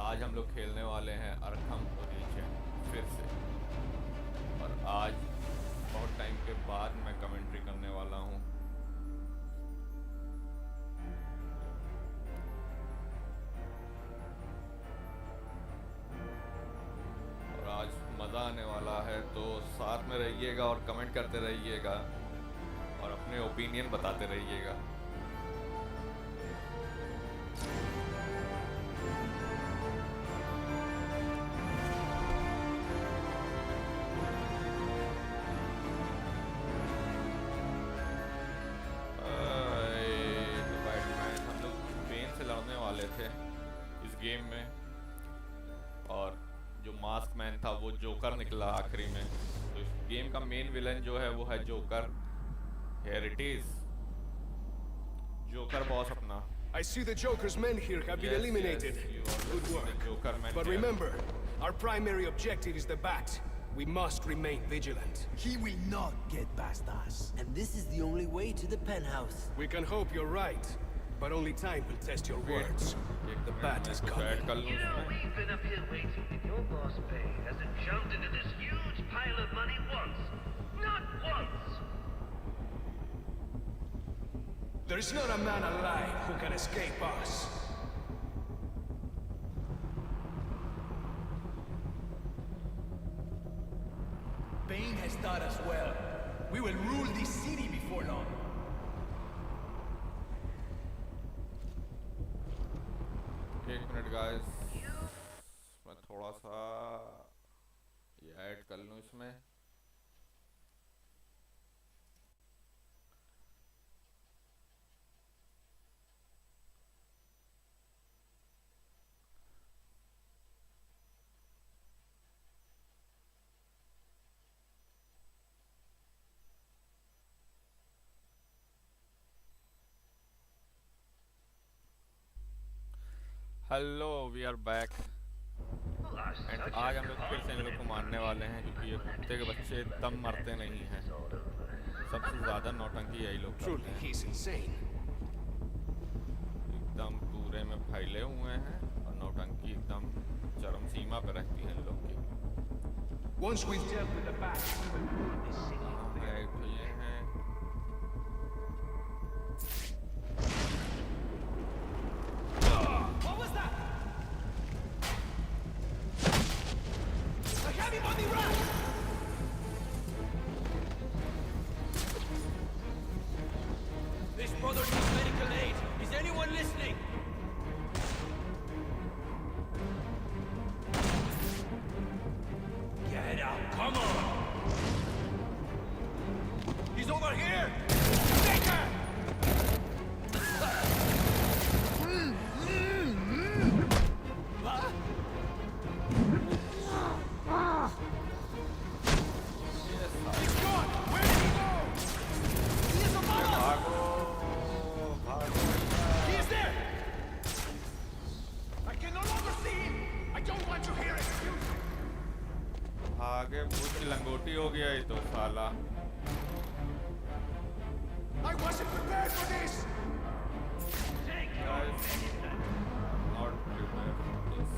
आज हम लोग खेलने वाले हैं अरखम फिर से। और आज बहुत टाइम के बाद मैं कमेंट्री करने वाला हूँ। और आज मज़ा आने वाला है, तो साथ में रहिएगा और कमेंट करते रहिएगा और अपने ओपिनियन बताते रहिएगा। थे इस गेम में, और जो मास्क मैन था वो जोकर निकला आखिरी में। तो इस गेम का मेन विलन जो है वो है joker. Here it is, joker boss अपना। I see the Joker's men here have been eliminated. Good work. But remember, our primary objective is the Bat. We must remain vigilant. He will not get past us. And this is the only way to the penthouse. We can hope you're right. But only time will test your words. The Bat is coming. You know, we've been up here waiting, and your boss, Bay, hasn't jumped into this huge pile of money once. Not once! There is not a man alive who can escape us. Bane has taught us well. We will rule this city before long. एक minute guys, मैं थोड़ा सा ये add कर लूँ इसमें। Hello, we are back and आज हम लोग फिर से इन लोग को मारने वाले हैं, क्योंकि ये कुत्ते के बच्चे दम मरते नहीं हैं। सबसे ज़्यादा नौटंकी यही लोग करते हैं। एकदम पूरे में फैले हुए हैं और नौटंकी एकदम चरम सीमा पर रहती है इन लोग की। ये हैं This brother needs medical aid. Is anyone listening? Get out, come on! He's over here! Take her! आगे भूत की लंगोटी हो गया ये तो साला। I wasn't prepared for this. Not prepared for this.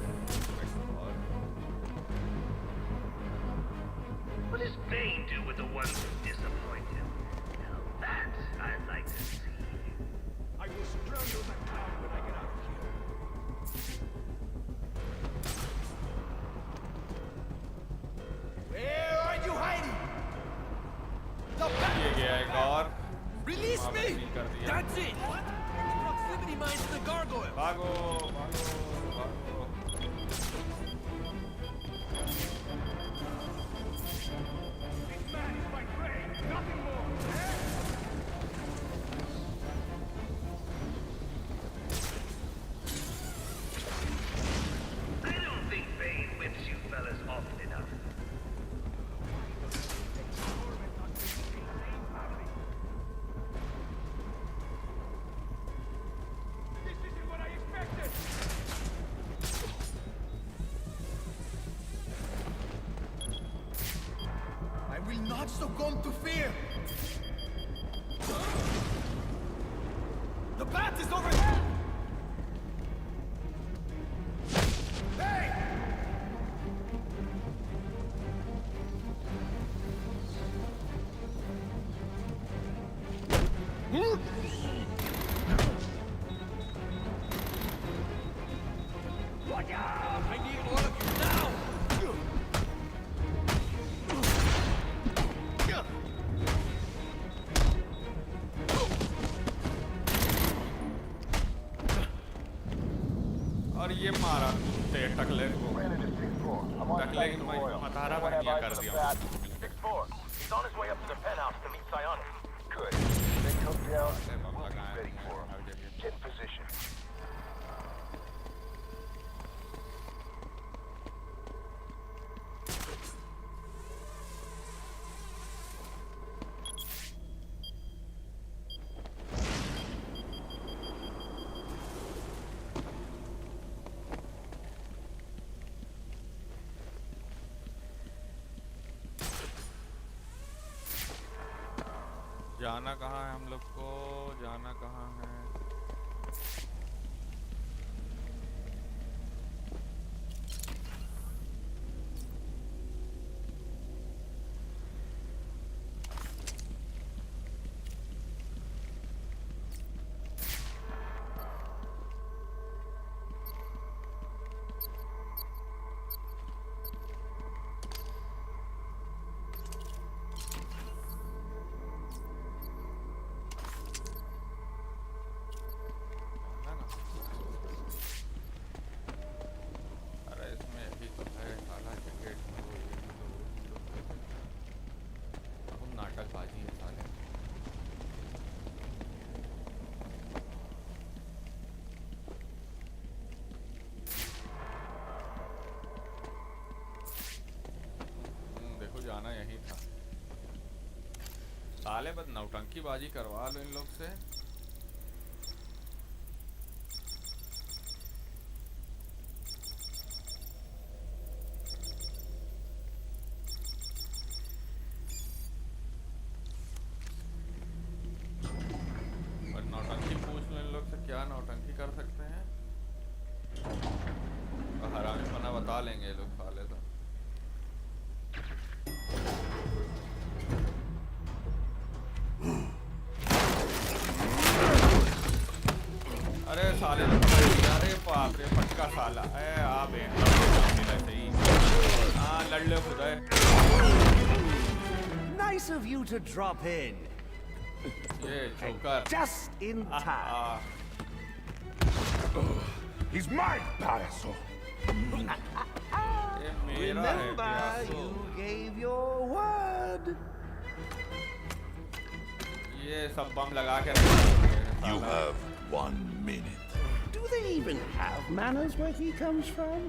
What does Bane do with the ones who disappoint him? Now that I'd like to see. I will strangle that town when I get out of here. Where are you hiding? ये गया एक और। Release me! That's it! Proximity mines to the gargoyle! भागो भागो भागो। This man is my prey, nothing more. I don't think Bane whips you fellas often enough. Not succumb to fear! The bat is over there! और ये मारा कुत्ते टकले को, टकले की मतारा बनिया कर दिया। He's on his way up to the penthouse to meet Psionics. Good. They come down and we'll be ready for him. Get in position. जाना कहाँ है हम लोग को, जाना कहाँ है? जाना यही था। साले बस नौटंकी बाजी करवा लो इन लोग से। पर नौटंकी पूछ लो इन लोग से, क्या नौटंकी कर सकते हैं? तो हरामी पना बता लेंगे ये लोग साले तो। अरे साले, अरे बाप रे पटका साला, आ बे हाँ लड़ ले खुदा। Nice of you to drop in. ये joker Just in time. He's mine, Paraso. ये मेरा है Remember, प्यासो। you gave your word. ये सब बम लगा के रखेंगे। You have 1 minute. Do they even have manners where he comes from?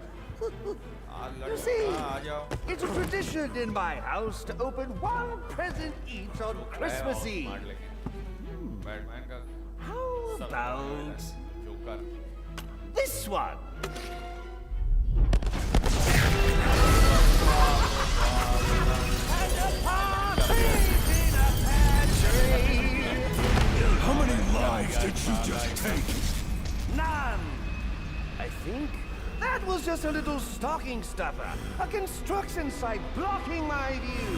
You see, आ जाओ। it's a tradition in my house to open one present each on Christmas Eve. मार लेंगे। Batman का How about joker. this one? And a partridge in a pear tree. How many lives did you just take? None. I think that was just a little stocking stuffer. A construction site blocking my view.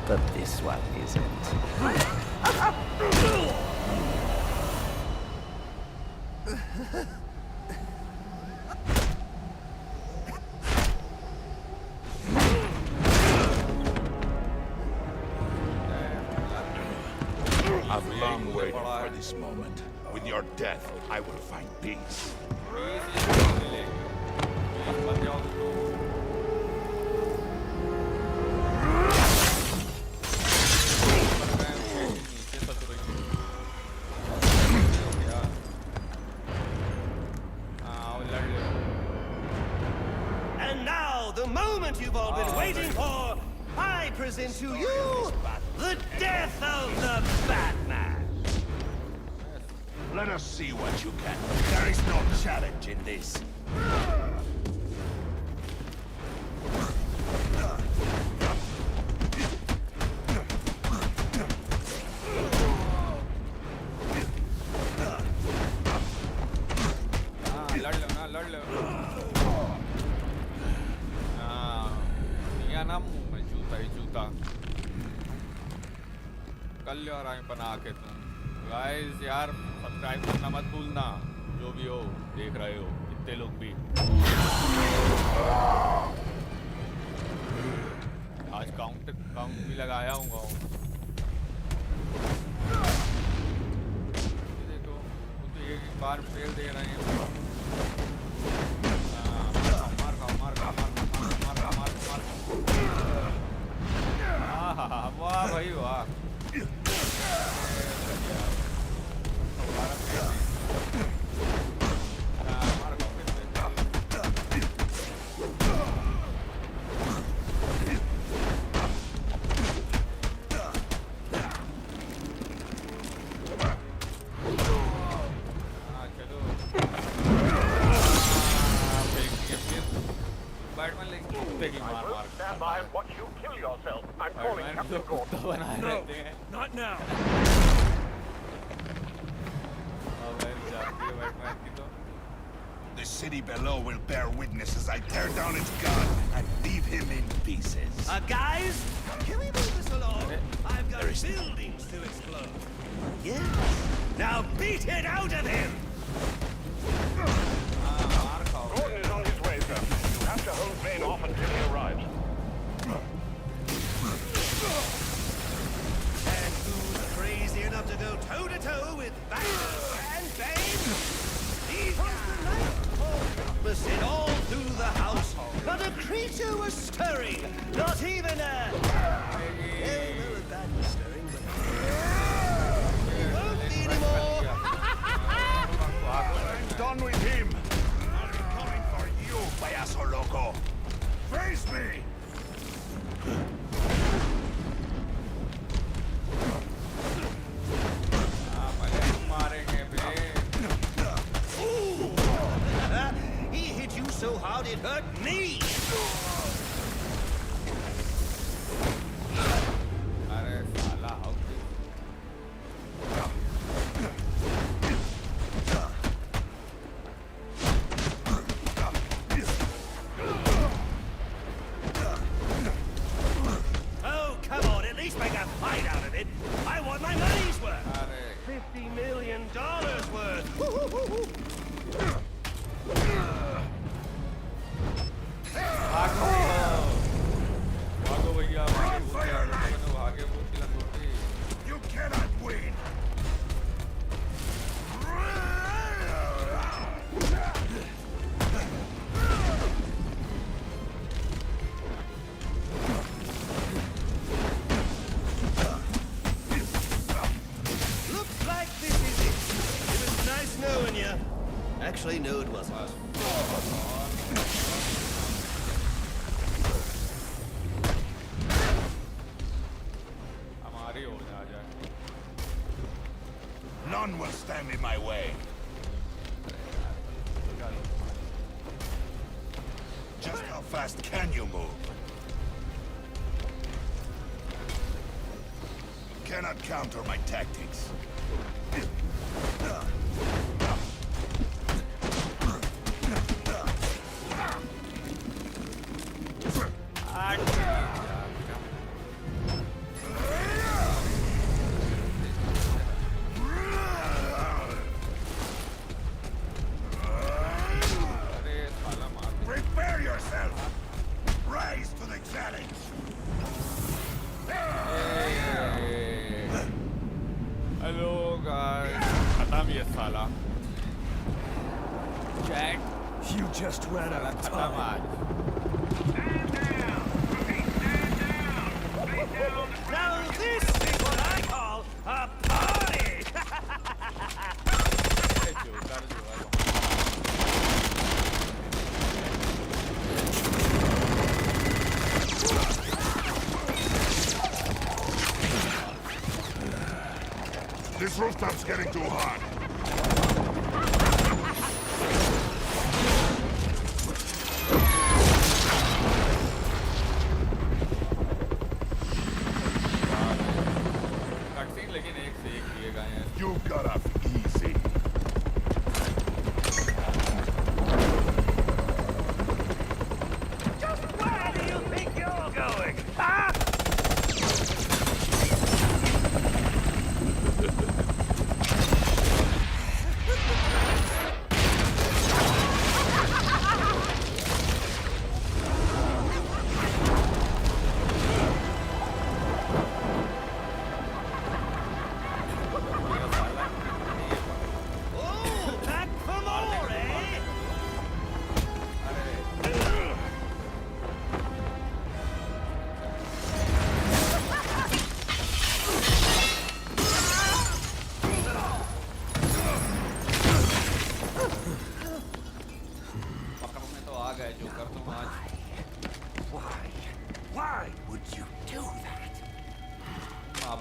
But this one isn't. I've long waited for this moment. With your death, I will find peace. And now, the moment you've all been waiting for, I present to you the death of the Batman. Let us see what you can. There is no challenge in this. लड़ लो या ना मुंह में जूता ही जूता कर लो आराम बना के तुम। गाइस यार सब्सक्राइब करना मत भूलना, जो भी हो देख रहे हो इतने लोग भी। आज काउंट भी लगाया हूँ। कार फेल दे रहे हैं। वाह भाई वाह। Stand by and watch you kill yourself. I'm calling Captain Gordon. No, not now. The city below will bear witness as I tear down its god and leave him in pieces. Guys, can we move this along? I've got buildings to explode. Yes. Now beat it out of him! Gordon is on his way, sir. You have to hold Bane off until he arrives. And who's crazy enough to go toe-to-toe with Baxter and Bane? These guys opposite all through the house. Not a creature was stirring. Not even a... well, that was stirring, but... won't be anymore. I'm done with him. I'll be coming for you, payaso loco. Face me! He hit you so hard it hurt me. Oh, come on, at least make a fight out of it. I want my money's worth. $50 million worth. You cannot win. Looks like this is it. It was nice knowing you. Actually, no, it wasn't. None will stand in my way. Just how fast can you move? Cannot counter my tactics. Prepare yourself! Rise to the challenge! Hello guys, खत्म ये साला। Chat You just ran out of खत्म time. आज। Now this is what I call a party! This rooftop's getting too hot. Cutscene लेकिन एक से एक किए गए हैं। You got off easy. Just where do you think you're going? Huh?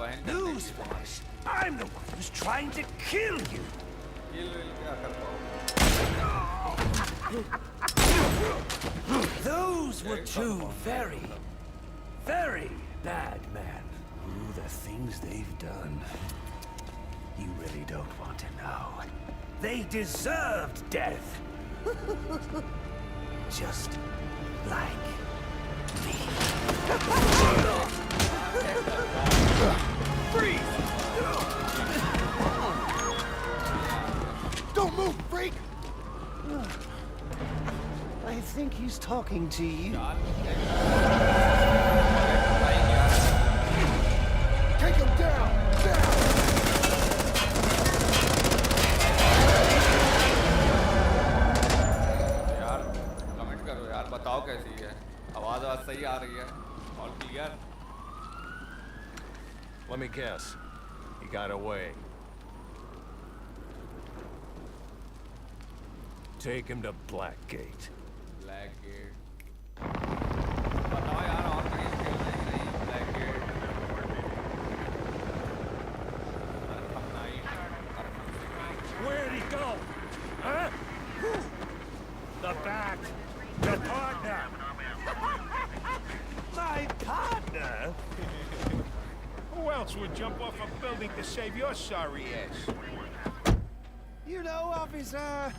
बहन करने की। Newsflash! I'm the one who's trying to kill you! किल क्या कर पाओ? Those were two very, very bad men. Ooh, the things they've done. You really don't want to know. They deserved death. Just like me. Freeze! Don't move, freak! I think he's talking to you. Take him down! Down! यार comment करो यार, बताओ कैसी है, आवाज सही आ रही है, all clear? Let me guess. He got away. Take him to Blackgate. Blackgate बताओ यार, और कहीं खेल नहीं Blackgate, Arkham Knight, Arkham City. Where'd he go? Huh? The Bat. The partner. My partner? Who else would jump off a building to save your sorry ass? You know, officer.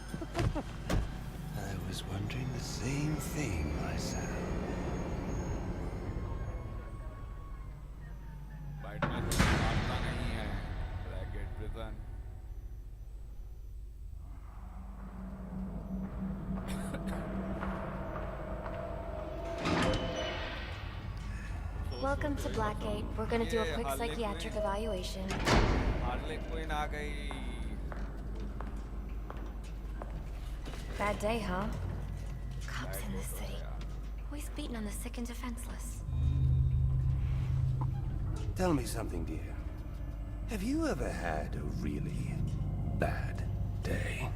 I was wondering the same thing myself. Bite में तो मारता नहीं है, black gate prison. Welcome to Blackgate. We're gonna do a quick psychiatric evaluation. Harley Quinn आ गई। Bad day, huh? Cops in this city. Always beating on the sick and defenseless. Tell me something, dear. Have you ever had a really bad day?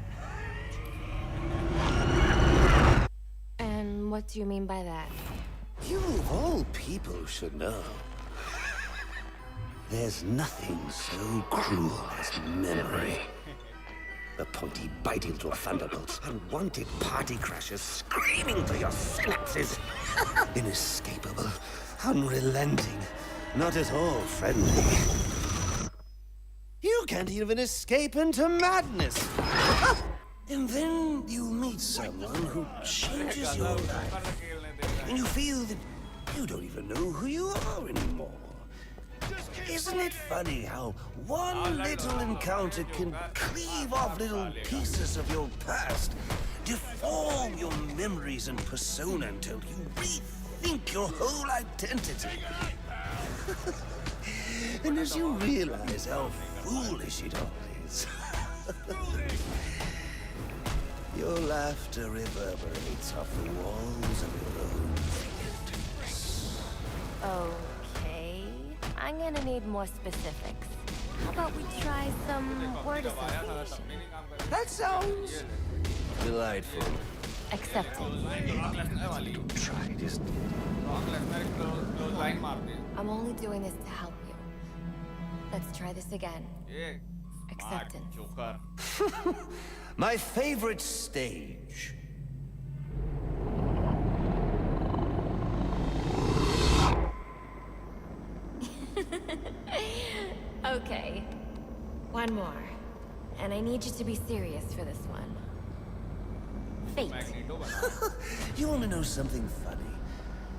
And what do you mean by that? You of all people should know. There's nothing so cruel as memory. The pointy biting through thunderbolts, unwanted party crashers screaming through your synapses. Inescapable, unrelenting, not at all friendly. You can't even escape into madness. And then you meet someone who changes your life. And you feel that you don't even know who you are anymore. Isn't it funny how one little encounter can cleave off little pieces of your past, deform your memories and persona until you rethink your whole identity? And as you realize how foolish it all is, your laughter reverberates off the walls of your own fingertips. Okay. I'm gonna need more specifics. How about we try some word association? That sounds delightful. Accepted. Try just. I'm only doing this to help you. Let's try this again. Acceptance. My favorite stage. Okay. One more. And I need you to be serious for this one. Fate. You want to know something funny?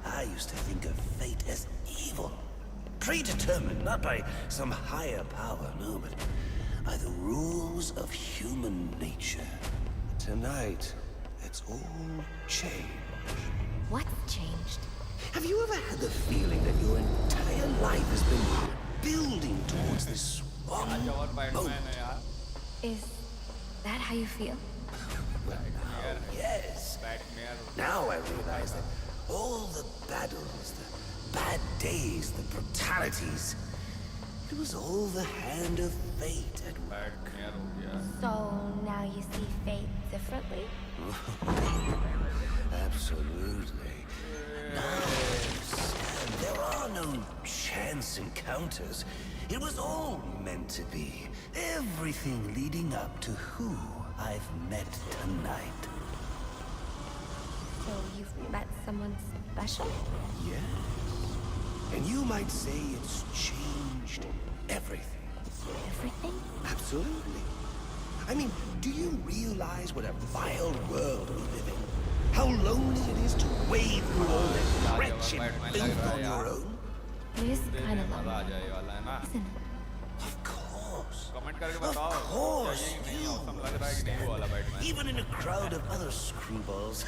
I used to think of fate as evil. Predetermined, not by some higher power, no, but by the rules of human nature. Tonight, it's all changed. What's changed? Have you ever had the feeling that your entire life has been building towards this one moment? Is that how you feel? Well, now, yes. Now I realize that all the battles, the bad days, the brutalities, it was all the hand of fate at work. So now you see fate differently? Absolutely. Now I And there are no chance encounters. It was all meant to be. Everything leading up to who I've met tonight. So you've met someone special? Yes. And you might say it's changed everything. Everything? Absolutely. I mean, do you realize what a vile world we live in? How lonely it is to wade through all this wretched filth on your own? It is kind of lonely, isn't it? Of course. Comment करके Of बताओ course. क्या ये नहीं awesome लग रहा है कि नहीं वो वाला Batman Even in a crowd of other screwballs,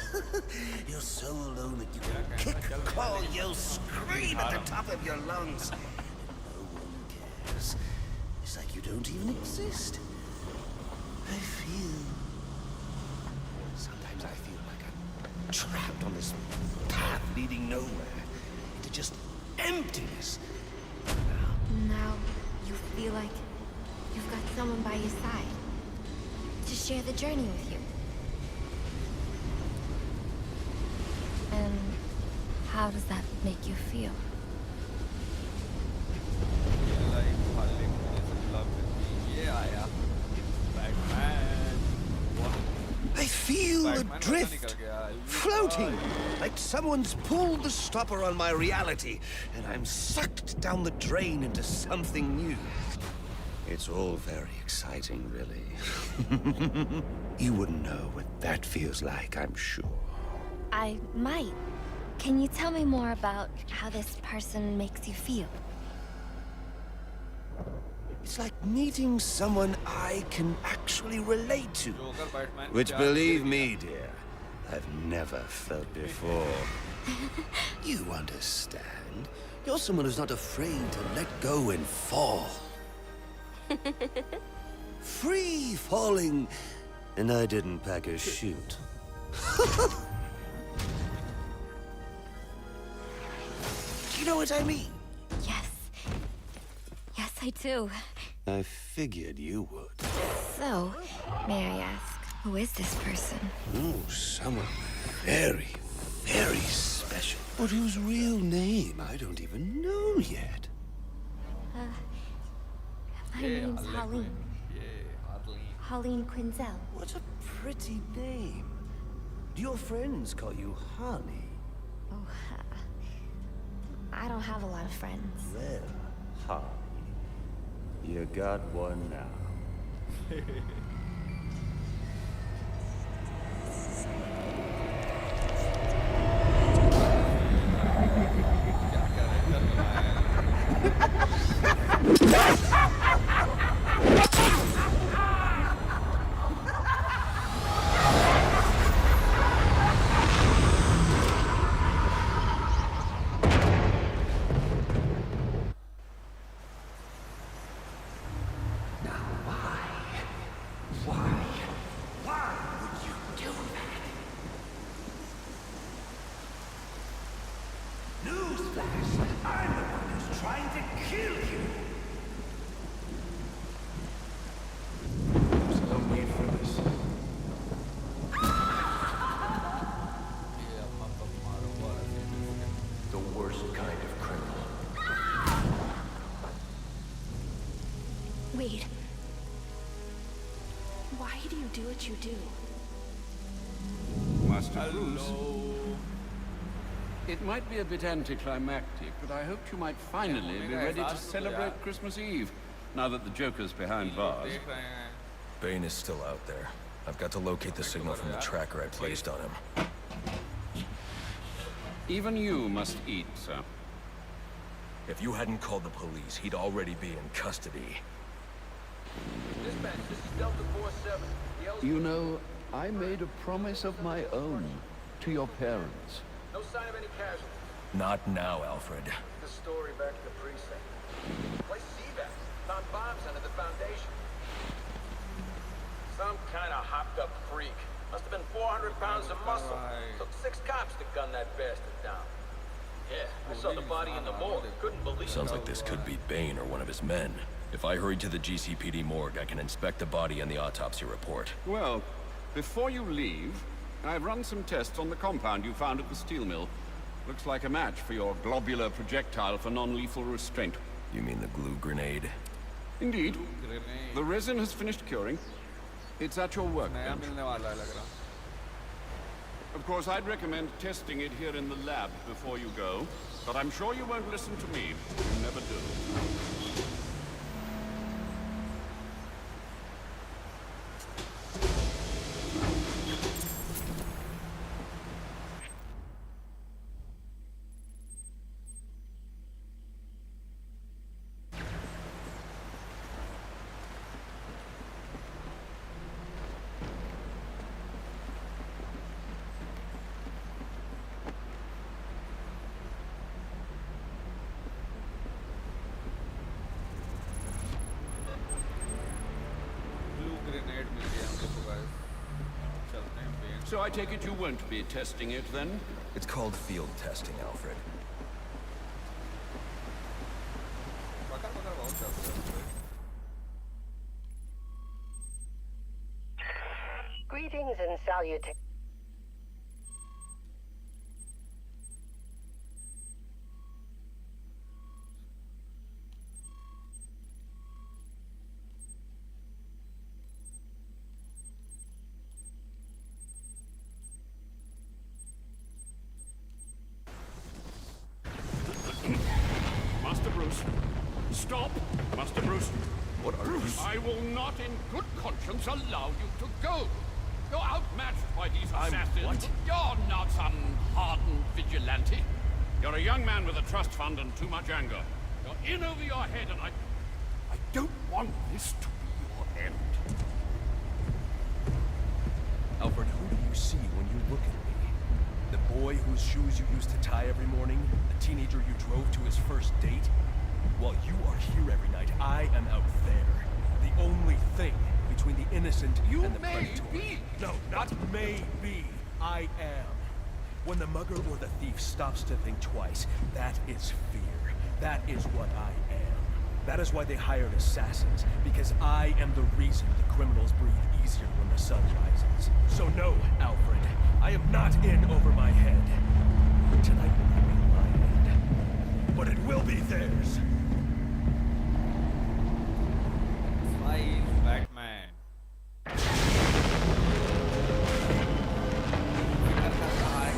you're so alone that you can kick, claw, yell, scream at the top of your lungs. And no one cares. It's like you don't even exist. Sometimes I feel like I'm trapped on this path leading nowhere. Into just emptiness. Now you feel like you've got someone by your side to share the journey with you. And how does that make you feel? I feel adrift, floating, like someone's pulled the stopper on my reality, and I'm sucked down the drain into something new. It's all very exciting, really. You wouldn't know what that feels like, I'm sure. I might. Can you tell me more about how this person makes you feel? It's like meeting someone I can actually relate to. Which, believe me, dear, I've never felt before. You understand. You're someone who's not afraid to let go and fall. Free falling, and I didn't pack a chute. Do you know what I mean? Yes. Yes, I do. I figured you would. So, may I ask, who is this person? Oh, someone very, very special. But whose real name I don't even know yet. My name's Harleen. Harleen Quinzel. What a pretty name. Do your friends call you Honey? Oh, I don't have a lot of friends. Well, Honey, you got one now. Wait. Why do you do what you do? Master Bruce. It might be a bit anticlimactic, but I hoped you might finally be ready to celebrate Christmas Eve, now that the Joker's behind bars. Bane is still out there. I've got to locate the signal from the tracker I placed on him. Even you must eat, sir. If you hadn't called the police, he'd already be in custody. Dispatch, this is Delta 4-7. You know, I made a promise of my own to your parents. No sign of any casualties. Not now, Alfred. The story back at the precinct. Place CVAC. Found bombs under the foundation. Some kind of hopped-up freak. Must have been 400 pounds of muscle. Took 6 cops to gun that bastard down. Yeah, I saw the body in the morgue. Couldn't believe it. Sounds like this could be Bane or one of his men. If I hurry to the GCPD morgue, I can inspect the body and the autopsy report. Well, before you leave, I've run some tests on the compound you found at the steel mill. Looks like a match for your globular projectile for non-lethal restraint. You mean the glue grenade? Indeed. The resin has finished curing. It's at your workbench. Of course, I'd recommend testing it here in the lab before you go, but I'm sure you won't listen to me. You never do. So I take it you won't be testing it, then? It's called field testing, Alfred. Greetings and salutations. Master Bruce, stop! Master Bruce! What are you? I will not in good conscience allow you to go! You're outmatched by these assassins. What? You're not some hardened vigilante. You're a young man with a trust fund and too much anger. You're in over your head, and I don't want this to be your end. Alfred, who do you see when you look at me? The boy whose shoes you used to tie every morning? The teenager you drove to his first date? While you are here every night, I am out there. The only thing between the innocent and the predator. Be. No, not maybe. I am. When the mugger or the thief stops to think twice, that is fear. That is what I am. That is why they hired assassins, because I am the reason the criminals breathe easier when the sun rises. So no, Alfred, I am not in over my head. Tonight will not be my end, but it will be theirs. Five Batman.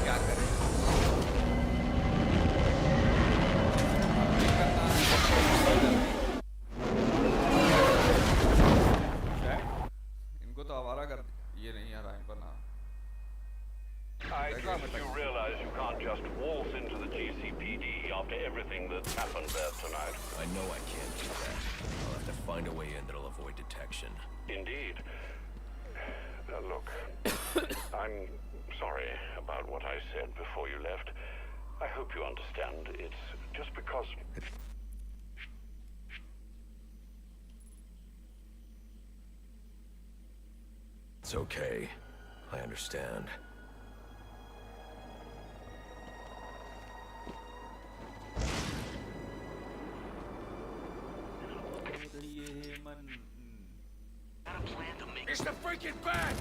क्या करें? इनको तो आवारा कर ये नहीं आ रहा है बना. I trust you realize you can't just waltz into the GCPD after everything that's happened there tonight. I know I can't do that. I'll have to find a way in that'll avoid detection. Indeed. Look, I'm sorry about what I said before you left. I hope you understand. It's just because... It's okay. I understand. It's the freaking bag!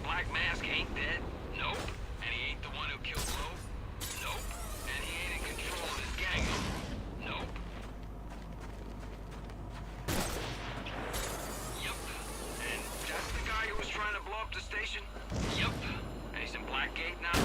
Black Mask ain't dead? Nope. And he ain't the one who killed Lowe? Nope. And he ain't in control of his gang? Nope. Yup. And that's the guy who was trying to blow up the station? Yup. And he's in Blackgate now?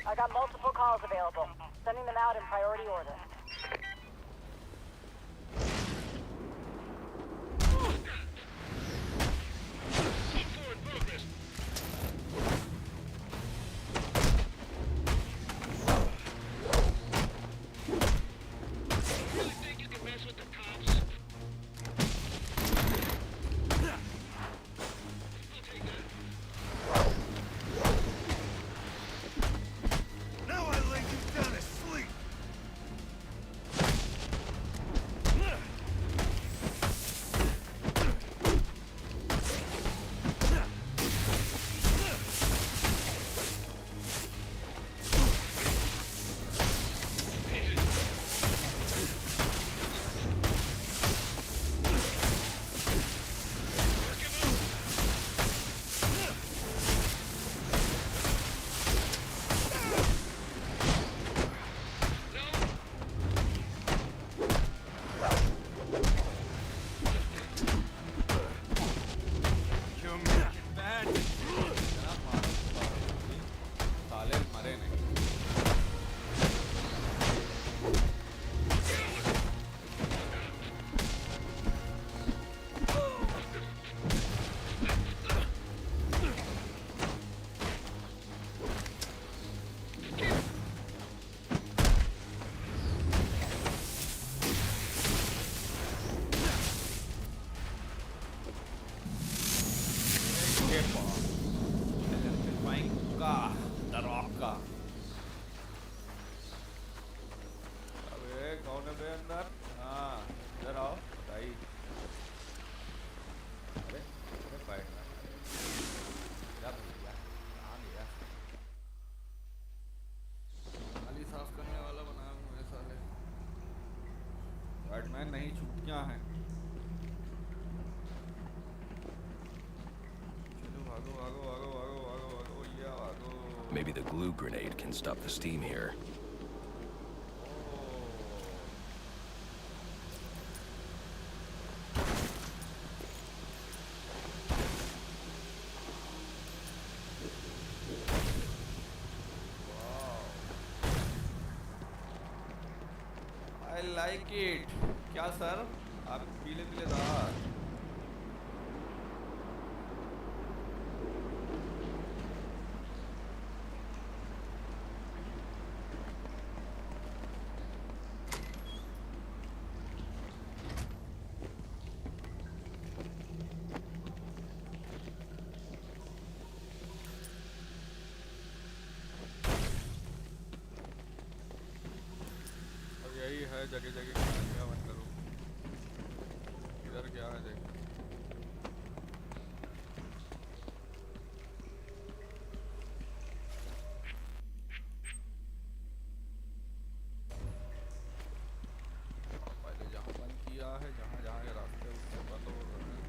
I got multiple calls available. The Sending them out in priority order. Batman नहीं छुट्टियां हैं चलो भागो भागो भागो भागो भागो भागो ये भागो Maybe the glue grenade can stop the steam here. I like it. क्या सर? आप पीले पीले दार यही है जगह जगह क्या मत करो इधर क्या है देख पहले जहाँ बंद किया है जहाँ जहाँ के रास्ते उससे बंद हो रहे हैं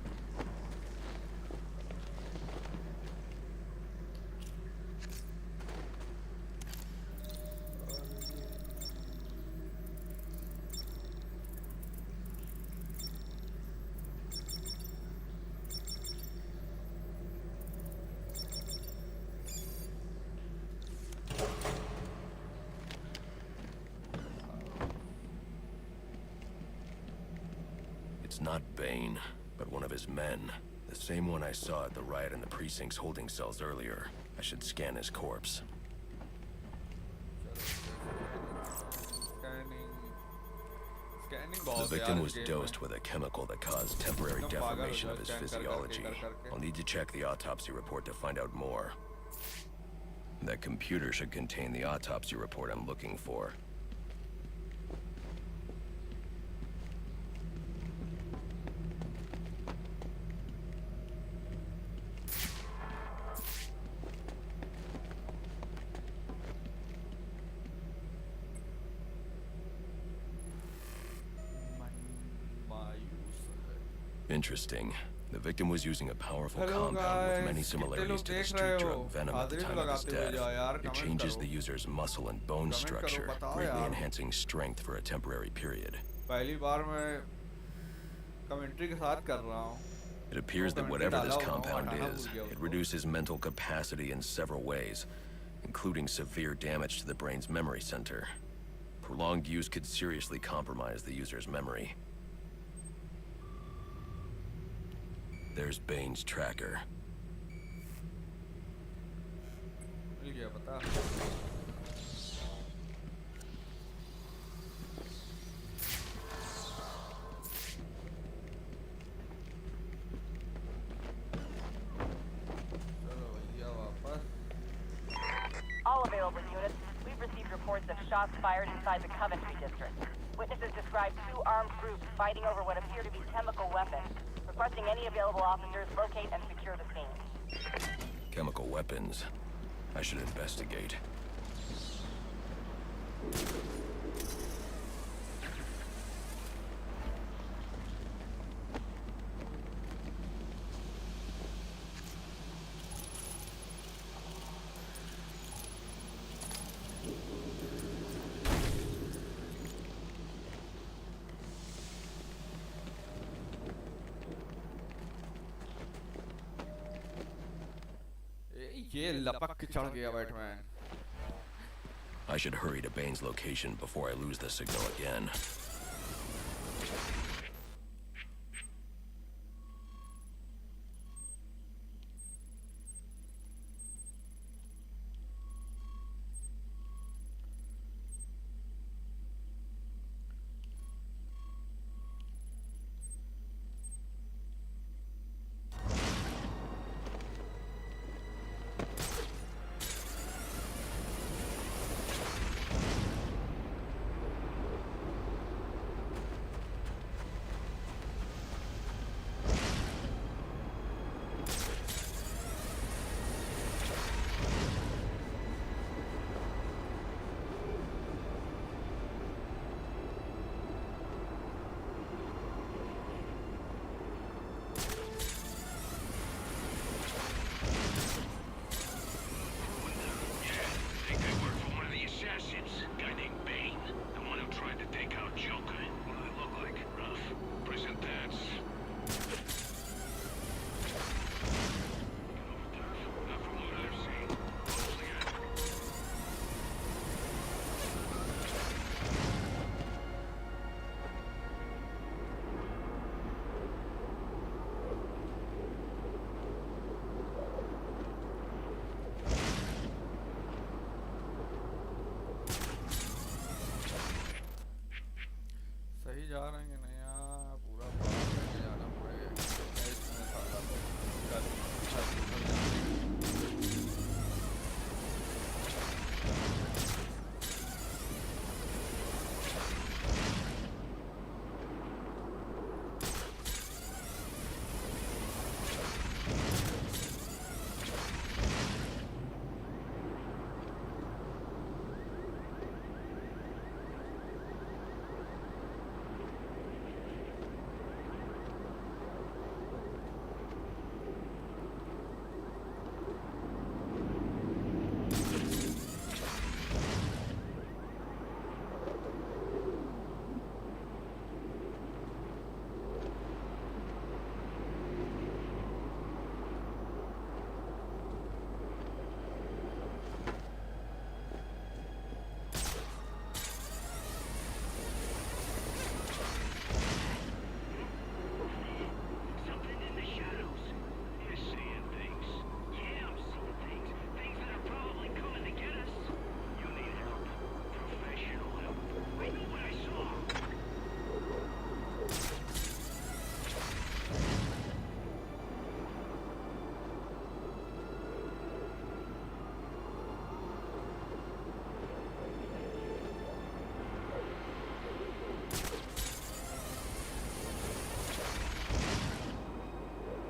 It's not Bane, but one of his men. The same one I saw at the riot in the precinct's holding cells earlier. I should scan his corpse. The victim was dosed with a chemical that caused temporary deformation of his physiology. I'll need to check the autopsy report to find out more. That computer should contain the autopsy report I'm looking for. Interesting. The victim was using a powerful compound with many similarities to the street drug venom at the time of his death. It changes the user's muscle and bone structure, greatly enhancing strength for a temporary period. It appears that whatever this compound is, it reduces mental capacity in several ways, including severe damage to the brain's memory center. Prolonged use could seriously compromise the user's memory. There's Bane's tracker. मिल गया पता। All available units, we've received reports of shots fired inside the Coventry district. Witnesses describe 2 armed groups fighting over what appear to be chemical weapons. Requesting any available officers locate and secure the scene. Chemical weapons. I should investigate. ये लपक के चढ़ गया Batman. I should hurry to Bane's location before I lose the signal again. सही जा रहे हैं नहीं यार, पूरा लेके जाना पड़ेगा। इसमें सारा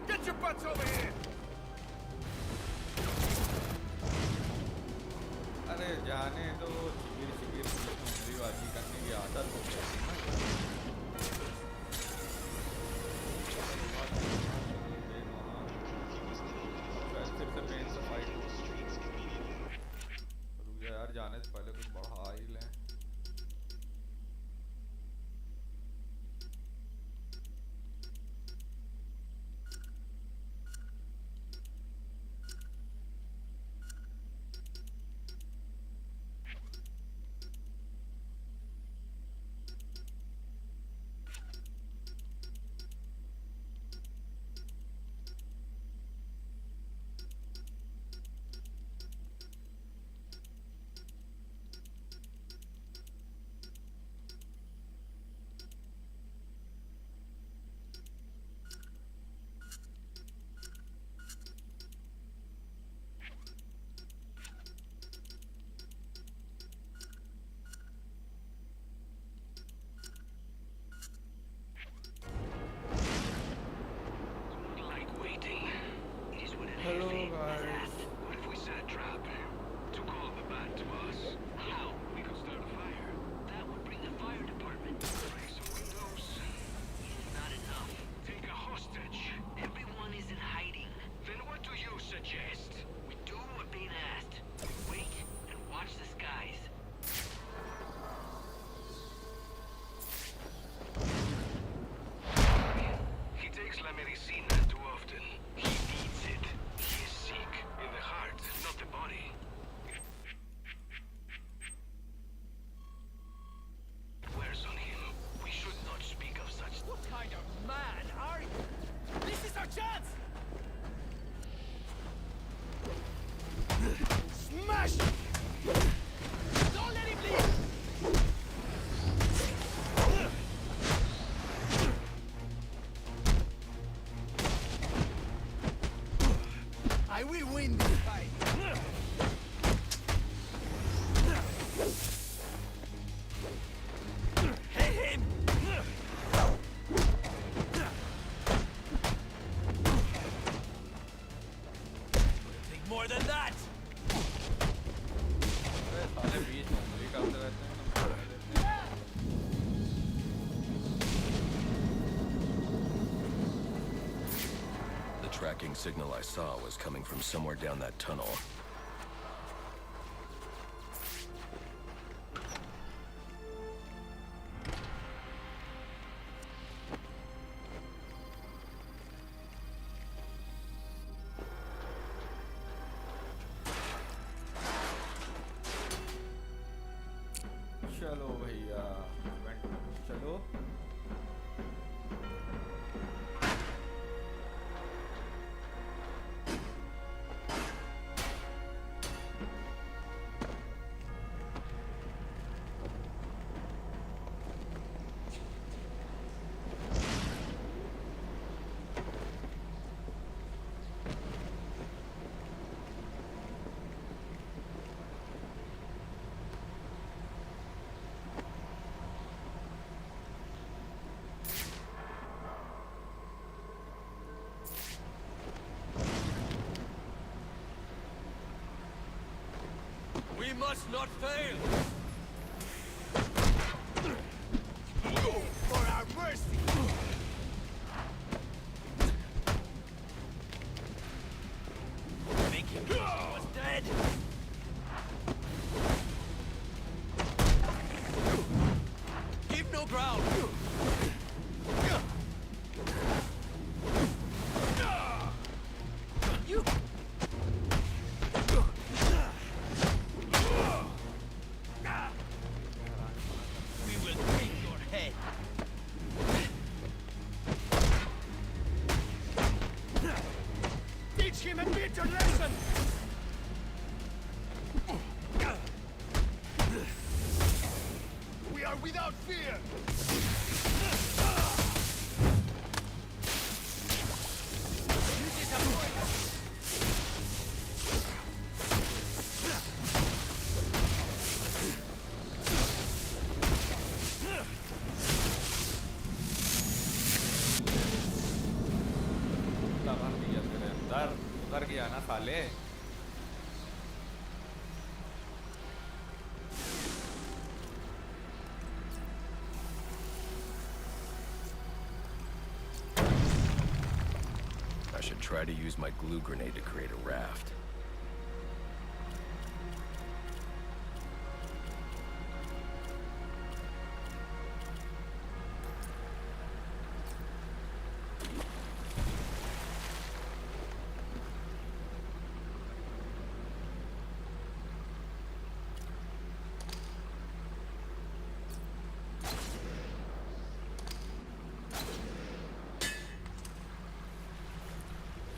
Get your butts over here! अरे जाने दो, शिविर उंगलीबाजी करने की आदत हो गई है ना। फिर से पेन से फाइट रुक जा यार, जाने से पहले कुछ बढ़ा ही लें। la medicina too often. He needs it. He is sick in the heart, not the body. Wears on him. We should not speak of such. What kind of man are you? This is our chance! Smash! Don't let him leave! I will win this fight. Hit him! Think more than that! साले बीच में उंगली करते रहते हैं हम कर देते हैं। The tracking signal I saw was coming from somewhere down that tunnel. चलो भैया चलो We must not fail! For our mercy! Make him wish he was dead! Give no ground! You... We will take your head. Teach him a bitter lesson. We are without fear. You disappoint us. भर दिया तेरे अंदर उतर गया ना साले I should try to use my glue grenade to create a raft.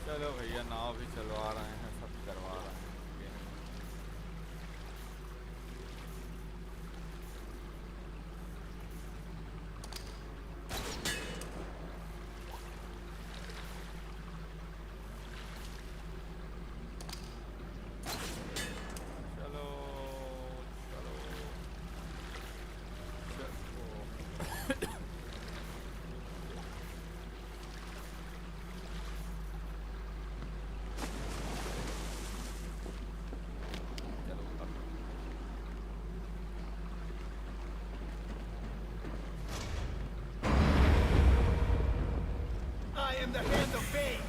चलो भैया नाव भी चलवा रहे हैं सब करवा रहे हैं I am the hand of fate.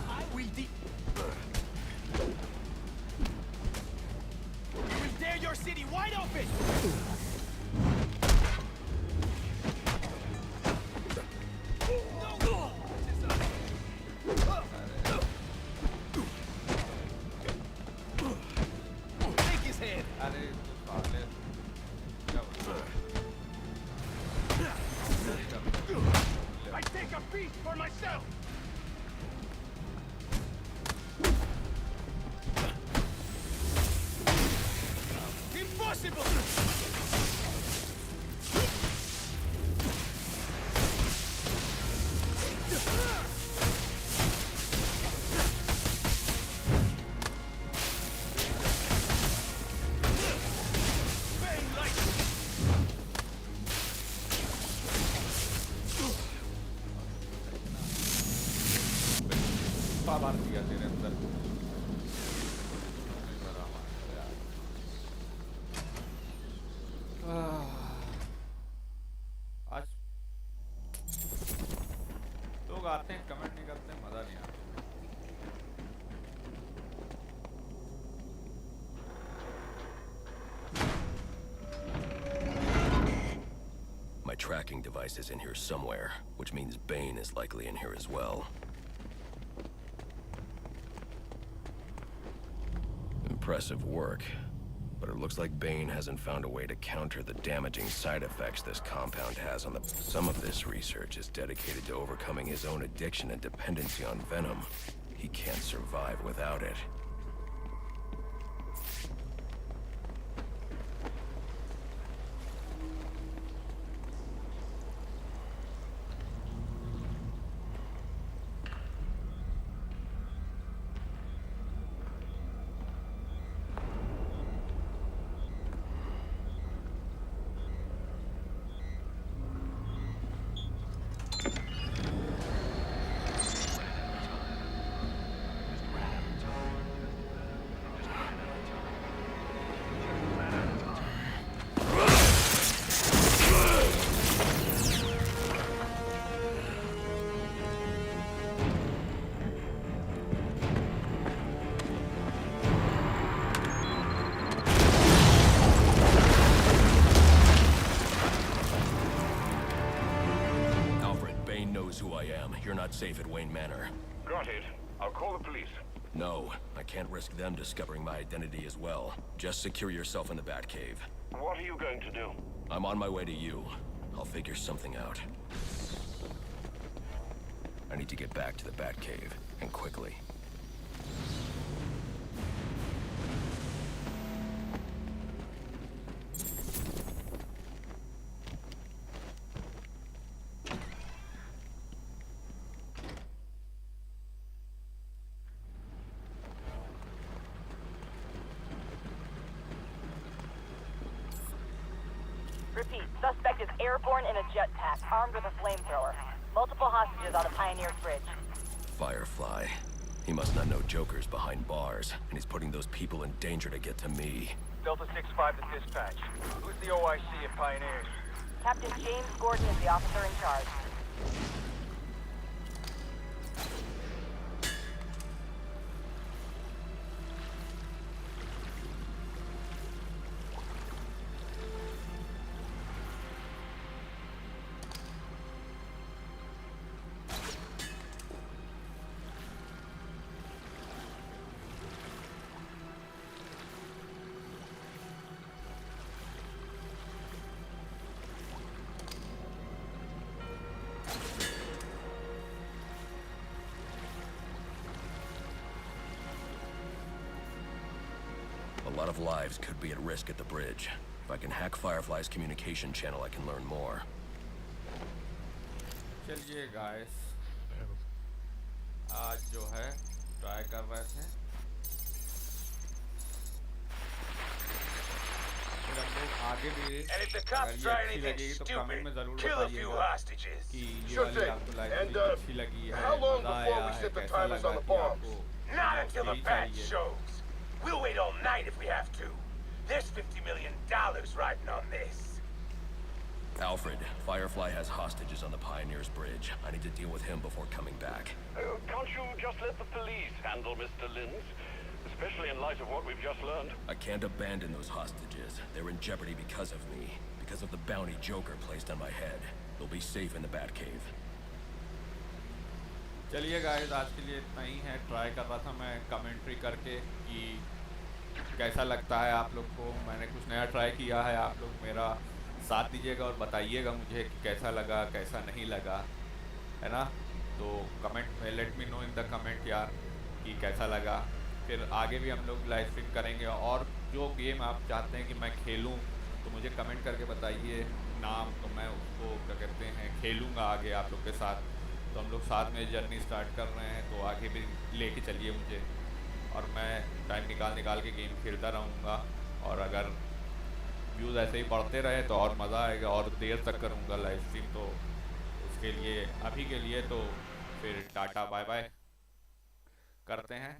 I will Tear your city wide open! Take his head! I take a beast for myself! Impossible! मार दिया तेरे अंदर आज लोग आते हैं कमेंट नहीं करते मजा नहीं आता My tracking device is in here somewhere, which means Bane is likely in here as well. Impressive work, but it looks like Bane hasn't found a way to counter the damaging side effects this compound has on the... Some of this research is dedicated to overcoming his own addiction and dependency on venom. He can't survive without it. You're not safe at Wayne Manor. Got it. I'll call the police. No, I can't risk them discovering my identity as well. Just secure yourself in the Batcave. What are you going to do? I'm on my way to you. I'll figure something out. I need to get back to the Batcave, and quickly. Repeat, suspect is airborne in a jetpack, armed with a flamethrower. Multiple hostages on the Pioneers Bridge. Firefly. He must not know Joker's behind bars, and he's putting those people in danger to get to me. Delta 6-5 to dispatch. Who's the OIC at Pioneers? Captain James Gordon is the officer in charge. A lot of lives could be at risk at the bridge. If I can hack Firefly's communication channel, I can learn more. चलिए guys, आज जो है try कर रहे थे फिर हम लोग आगे भी अगर ये अच्छी लगेगी तो कमेंट में ज़रूर बताइएगा कि ये वाली आपको लाइब्रेरी अच्छी लगी है मज़ा आया है कैसा लगा कि आपको यही चाहिए We'll wait all night if we have to. There's $50 million riding on this. Alfred, Firefly has hostages on the Pioneers Bridge. I need to deal with him before coming back. Can't you just let the police handle Mr. Linz? especially in light of what we've just learned. I can't abandon those hostages. They're in jeopardy because of me, because of the bounty Joker placed on my head. They'll be safe in the Batcave. चलिए guys, आज के लिए इतना ही है। Try कर रहा था मैं कमेंट्री करके कि कैसा लगता है आप लोग को। मैंने कुछ नया ट्राई किया है, आप लोग मेरा साथ दीजिएगा और बताइएगा मुझे कि कैसा लगा कैसा नहीं लगा, है ना। तो कमेंट में let me know in the comment यार कि कैसा लगा। फिर आगे भी हम लोग लाइव स्ट्रीम करेंगे और जो गेम आप चाहते हैं कि मैं खेलूं तो मुझे कमेंट करके बताइए नाम, तो मैं उसको क्या कहते हैं खेलूँगा आगे आप लोग के साथ। तो हम लोग साथ में जर्नी स्टार्ट कर रहे हैं, तो आगे भी लेके चलिए मुझे और मैं टाइम निकाल के गेम खेलता रहूँगा। और अगर व्यूज़ ऐसे ही बढ़ते रहे तो और मज़ा आएगा और देर तक करूँगा लाइव स्ट्रीम। तो उसके लिए अभी के लिए तो फिर टाटा बाय बाय करते हैं।